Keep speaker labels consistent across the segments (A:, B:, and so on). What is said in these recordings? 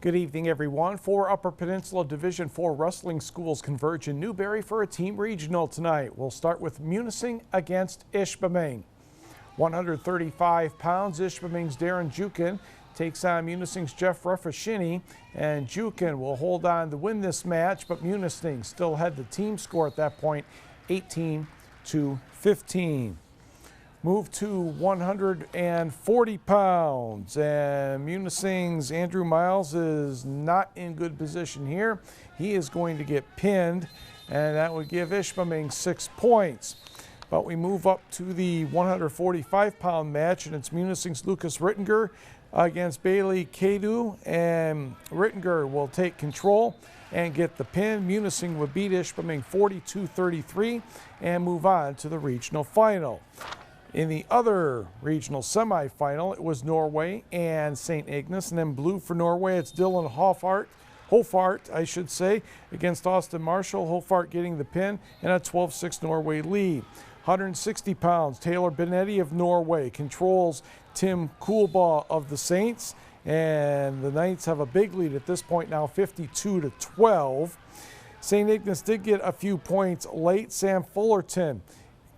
A: Good evening, everyone. 4 Upper Peninsula Division IV wrestling schools converge in Newberry for a team regional tonight. We'll start with Munising against Ishpeming. 135 pounds, Ishpeming's Darren Jukin takes on Munising's Jeff Ruffashini, and Jukin will hold on to win this match, but Munising still had the team score at that point, 18-15. Move to 140 pounds, and Munising's Andrew Miles is not in good position here. He is going to get pinned, and that would give Ishpeming 6 points. But we move up to the 145-pound match, and it's Munising's Lucas Rittinger against Bailey Kadu, and Rittinger will take control and get the pin. Munising would beat Ishpeming 42-33 and move on to the regional final. In the other regional semifinal, it was Norway and St. Ignace, and then blue for Norway, it's Dylan Hofart, I should say, against Austin Marshall. Hofart getting the pin and a 12-6 Norway lead. 160 pounds, Taylor Benetti of Norway controls Tim Coolbaugh of the Saints, and the Knights have a big lead at this point now, 52-12. St. Ignace did get a few points late. Sam Fullerton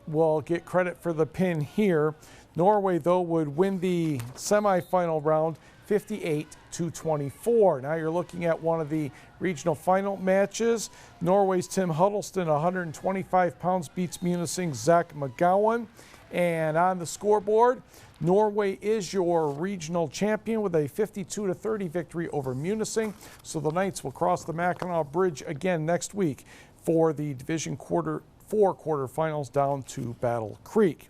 A: will get credit for the pin here. Norway, though, would win the semifinal round 58-24. Now you're looking at one of the regional final matches. Norway's Tim Huddleston, 125 pounds, beats Munising's Zach McGowan. And on the scoreboard, Norway is your regional champion with a 52-30 victory over Munising. So the Knights will cross the Mackinac Bridge again next week for the Division IV quarterfinals down to Battle Creek.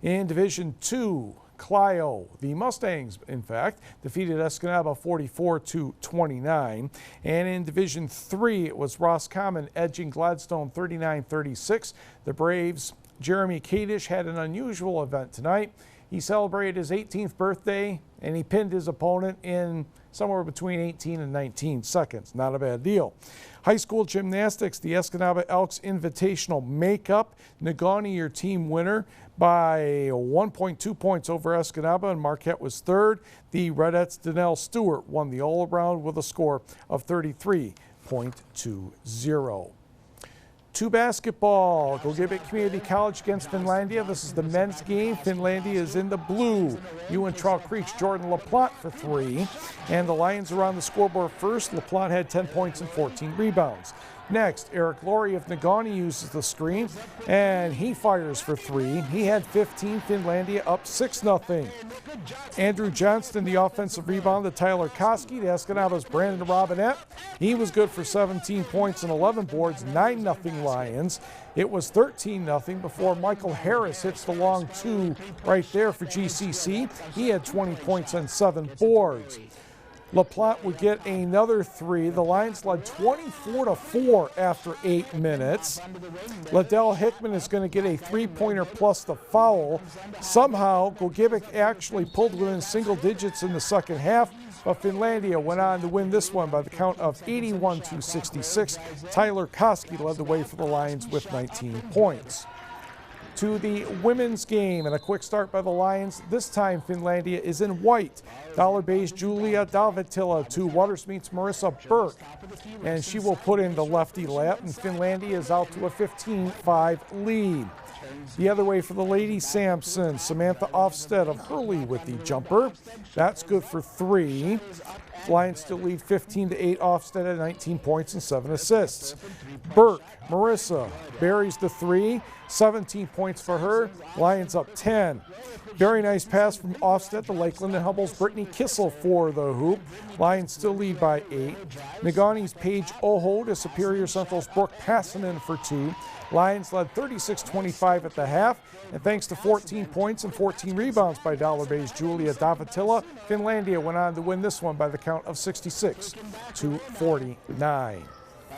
A: In Division II, Clio, the Mustangs, in fact, defeated Escanaba 44-29. And in Division III, it was Roscommon edging Gladstone 39-36. The Braves' Jeremy Kadish had an unusual event tonight. He celebrated his 18th birthday, and he pinned his opponent in somewhere between 18 and 19 seconds. Not a bad deal. High school gymnastics, the Escanaba Elks Invitational Makeup. Negaunee, your team winner, by 1.2 points over Escanaba, and Marquette was third. The Redettes' Danelle Stewart won the all-around with a score of 33.20. To basketball, Gogebic Community College against Finlandia. This is the men's game. Finlandia is in the blue. Ewan Trout Creek's Jordan LaPlante for 3. And the Lions are on the scoreboard first. LaPlante had 10 points and 14 rebounds. Next, Eric Laurie of Negaunee uses the screen, and he fires for 3. He had 15, Finlandia up 6-0. Andrew Johnston, the offensive rebound to Tyler Koski, the Escanaba's Brandon Robinette. He was good for 17 points and 11 boards, 9-0 Lions. It was 13-0 before Michael Harris hits the long 2 right there for GCC. He had 20 points and 7 boards. LaPlante would get another 3. The Lions led 24-4 after 8 minutes. Liddell Hickman is going to get a 3-pointer plus the foul. Somehow, Gogebic actually pulled within single digits in the second half, but Finlandia went on to win this one by the count of 81-66. Tyler Koski led the way for the Lions with 19 points. To the women's game, and a quick start by the Lions. This time Finlandia is in white. Dollar Bay's Julia Davatila to Watersmeet's Marissa Burke, and she will put in the lefty lap, and Finlandia is out to a 15-5 lead. The other way for the ladies, Sampson, Samantha Ofsted of Hurley with the jumper. That's good for 3. Lions still lead 15-8. Ofsted at 19 points and 7 assists. Burke, Marissa, buries the 3. 17 points for her. Lions up 10. Very nice pass from Ofsted to Lakeland and Hubble's Brittany Kissel for the hoop. Lions still lead by 8. Negaunee's Paige Oho to Superior Central's Brooke Passanen for 2. Lions led 36-25 at the half, and thanks to 14 points and 14 rebounds by Dollar Bay's Julia Davatila, Finlandia went on to win this one by the count of 66-49.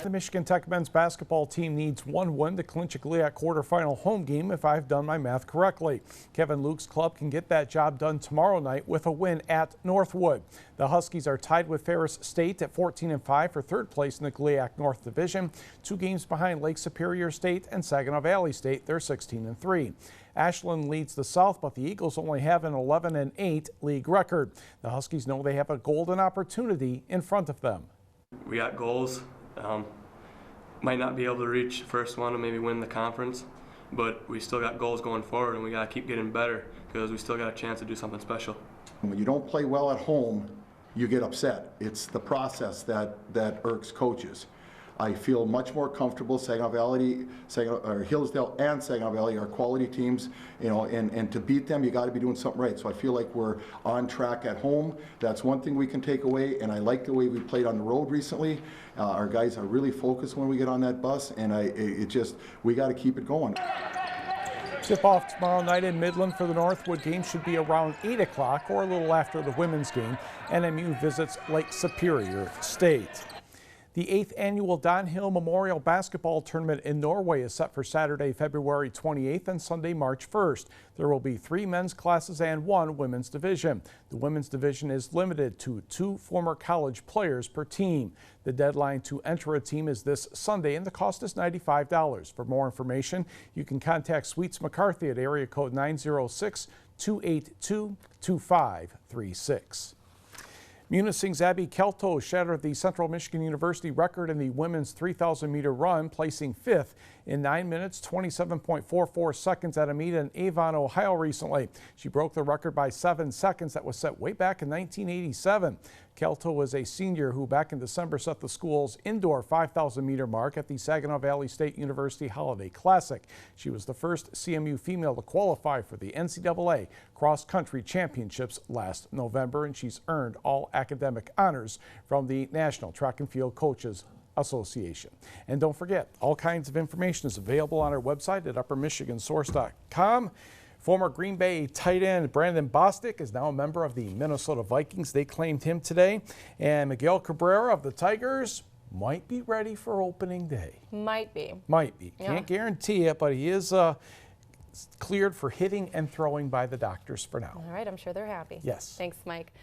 A: The Michigan Tech men's basketball team needs one win to clinch a GLIAC quarterfinal home game if I've done my math correctly. Kevin Luke's club can get that job done tomorrow night with a win at Northwood. The Huskies are tied with Ferris State at 14-5 for third place in the GLIAC North Division, 2 games behind Lake Superior State and Saginaw Valley State. They're 16-3. Ashland leads the South, but the Eagles only have an 11-8 league record. The Huskies know they have a golden opportunity in front of them.
B: We got goals. Might not be able to reach the first one and maybe win the conference, but we still got goals going forward, and we got to keep getting better because we still got a chance to do something special.
C: When you don't play well at home, you get upset. It's the process that irks coaches. I feel much more comfortable. Hillsdale and Saginaw Valley are quality teams, and to beat them, you got to be doing something right. So I feel like we're on track at home. That's one thing we can take away, and I like the way we played on the road recently. Our guys are really focused when we get on that bus, and we got to keep it going.
A: Tip-off tomorrow night in Midland for the Northwood game should be around 8 o'clock or a little after the women's game. NMU visits Lake Superior State. The 8th annual Don Hill Memorial Basketball Tournament in Norway is set for Saturday, February 28th and Sunday, March 1st. There will be 3 men's classes and 1 women's division. The women's division is limited to 2 former college players per team. The deadline to enter a team is this Sunday, and the cost is $95. For more information, you can contact Sweets McCarthy at area code 906-282-2536. Munising's Abby Kelto shattered the Central Michigan University record in the women's 3,000-meter run, placing 5th in 9 minutes, 27.44 seconds at a meet in Avon, Ohio recently. She broke the record by 7 seconds that was set way back in 1987. Kelto was a senior who back in December set the school's indoor 5,000-meter mark at the Saginaw Valley State University Holiday Classic. She was the first CMU female to qualify for the NCAA cross-country championships last November, and she's earned all academic honors from the National Track and Field Coaches Association. And don't forget, all kinds of information is available on our website at uppermichigansource.com. Former Green Bay tight end Brandon Bostic is now a member of the Minnesota Vikings. They claimed him today. And Miguel Cabrera of the Tigers might be ready for opening day.
D: Might be.
A: Might be.
D: Yeah.
A: Can't guarantee it, but he is cleared for hitting and throwing by the doctors for now.
D: All right, I'm sure they're happy.
A: Yes.
D: Thanks, Mike.